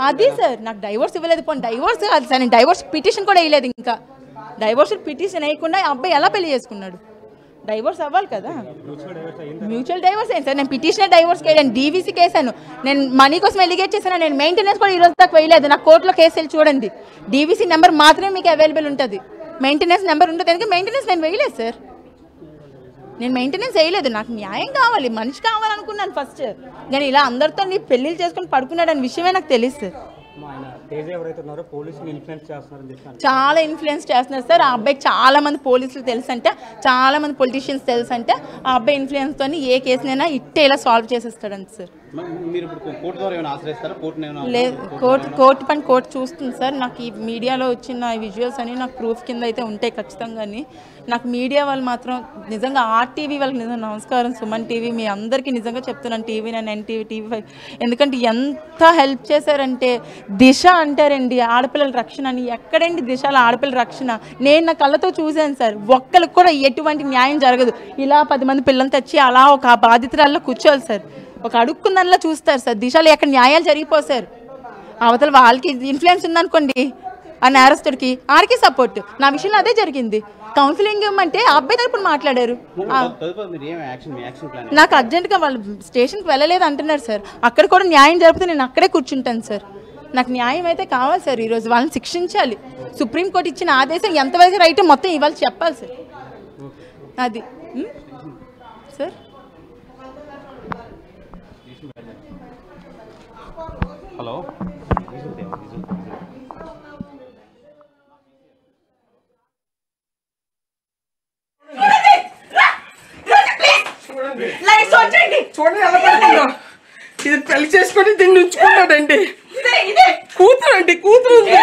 అది సార్ నాకు డైవోర్స్ ఇవ్వలేదు. పోనీ డైవోర్స్ కాదు సార్, నేను డైవోర్స్ పిటిషన్ కూడా వేయలేదు. ఇంకా డైవోర్స్ పిటిషన్ వేయకుండా ఆ అబ్బాయి ఎలా పెళ్లి చేసుకున్నాడు? డైవోర్స్ అవ్వాలి కదా. మ్యూచువల్ డైవోర్స్ అయింది సార్. నేను పిటిషనర్ డైవోర్స్ వేయలేను, డీవీసీకి వేసాను. నేను మనీ కోసం ఎలిగేట్ చేశాను. నేను మెయింటెనెన్స్ కూడా ఈరోజు దాకా వేయలేదు. నాకు కోర్టులో కేసు వెళ్ళి చూడండి, డీవీసీ నెంబర్ మాత్రమే మీకు అవైలబుల్ ఉంటుంది, మెయింటెనెన్స్ నెంబర్ ఉంటుంది. ఎందుకంటే మెయింటెనెన్స్ నేను వేయలేదు సార్, నేను మెయింటెనెన్స్ వేయలేదు. నాకు న్యాయం కావాలి, మనిషి కావాలనుకున్నాను ఫస్ట్. కానీ ఇలా అందరితో నీ పెళ్ళిళ్ళు చేసుకొని పడుకున్నాడు అనే విషయమే నాకు తెలియదు సార్. చాలా ఇన్ఫ్లుయెన్స్ చేస్తున్నారు సార్. ఆ అబ్బాయికి చాలా మంది పోలీసులు తెలుసు అంటే, చాలా మంది పొలిటీషియన్స్ తెలుసు అంటే, ఆ అబ్బాయి ఇన్ఫ్లుయెన్స్ తోని ఏ కేసునైనా ఇట్టే ఇలా సాల్వ్ చేసేస్తాడంట సార్. లేదు, కోర్టు పని కోర్టు చూస్తుంది సార్. నాకు ఈ మీడియాలో వచ్చిన విజువల్స్ అని నాకు ప్రూఫ్ కింద అయితే ఉంటాయి ఖచ్చితంగా. నాకు మీడియా వాళ్ళు మాత్రం నిజంగా ఆర్టీవీ వాళ్ళకి నిజంగా నమస్కారం, సుమన్ టీవీ మీ అందరికీ నిజంగా చెప్తున్నాను, టీవీ9, ఎన్టీవీ, టీవీ5. ఎందుకంటే ఎంత హెల్ప్ చేశారంటే, దిశ అంటారండి ఆడపిల్లల రక్షణ అని. ఎక్కడండి దిశలో ఆడపిల్లల రక్షణ? నేను నా కళ్ళతో చూశాను సార్. ఒక్కరికి కూడా ఎటువంటి న్యాయం జరగదు. ఇలా 10 మంది పిల్లలు తెచ్చి అలా ఒక బాధితురాల్లో కూర్చోవాలి సార్, ఒక అడుక్కున్నలా చూస్తారు సార్. దిశలో ఎక్కడ న్యాయాలు జరిగిపోసారు. అవతల వాళ్ళకి ఇన్ఫ్లుయెన్స్ ఉందనుకోండి, ఆ నేరస్తుడికి ఆడికి సపోర్ట్. నా విషయంలో అదే జరిగింది. కౌన్సిలింగ్ ఇవ్వమంటే ఆ అబ్బాయి తరపున మాట్లాడారు. నాకు అర్జెంటుగా వాళ్ళు స్టేషన్కి వెళ్ళలేదు అంటున్నారు సార్. అక్కడ కూడా న్యాయం జరిపితే నేను అక్కడే కూర్చుంటాను సార్. నాకు న్యాయం అయితే కావాలి సార్. ఈరోజు వాళ్ళని శిక్షించాలి. సుప్రీంకోర్టు ఇచ్చిన ఆదేశం ఎంతవరకు రైట్ మొత్తం ఇవాళ చెప్పాలి సార్. అది సార్. హలో, చూడండి ఎలా పడుతుందో. ఇది పెళ్లి చేసుకొని దీన్ని ఉంచుకున్నాడండి. కూతురు అండి, కూతురు ఉంది.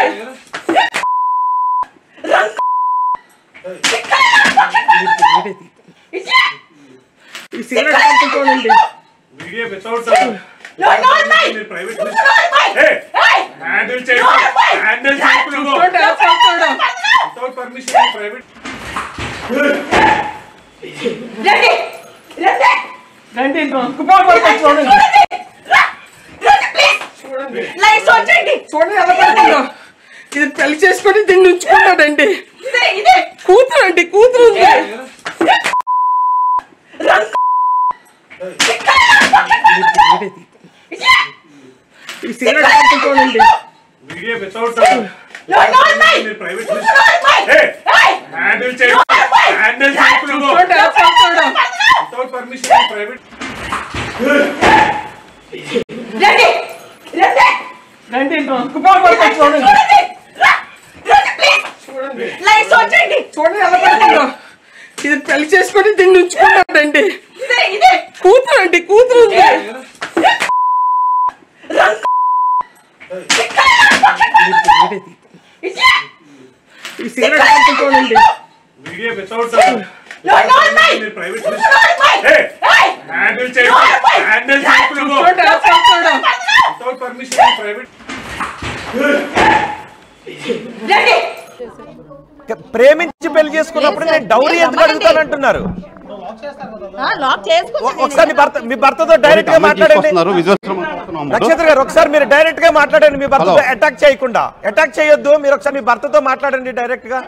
ఈ సిగరెట్ పంపుకోనండి. చూడండి ఎలా పడుతుందో. ఇది పెళ్లి చేసుకొని దీన్ని ఉంచుకున్నాడండి. కూతురు అండి, కూతురు ఉంది. ఈ సిగరెట్ పంపుకోనండి. చూడండి ఎలా పడుతుందో. ఇది పెళ్లి చేసుకొని దీన్ని ఉంచుకున్నాడండి. కూతురు అండి, కూతురు ఉంది. ఈ సిగరెట్ పంపుకోనండి. ప్రేమించి పెళ్లి చేసుకున్నప్పుడు నేను డౌరీ ఎందుకు అడుగుతానంటున్నారు? ఒకసారి మీ భర్తతో డైరెక్ట్ గా మాట్లాడండి. నక్షత్ర గారు, ఒకసారి మీరు డైరెక్ట్ గా మాట్లాడండి. మీ భర్తతో అటాక్ చేయకుండా, అటాక్ చేయొద్దు. మీరు ఒకసారి మీ భర్తతో మాట్లాడండి డైరెక్ట్ గా.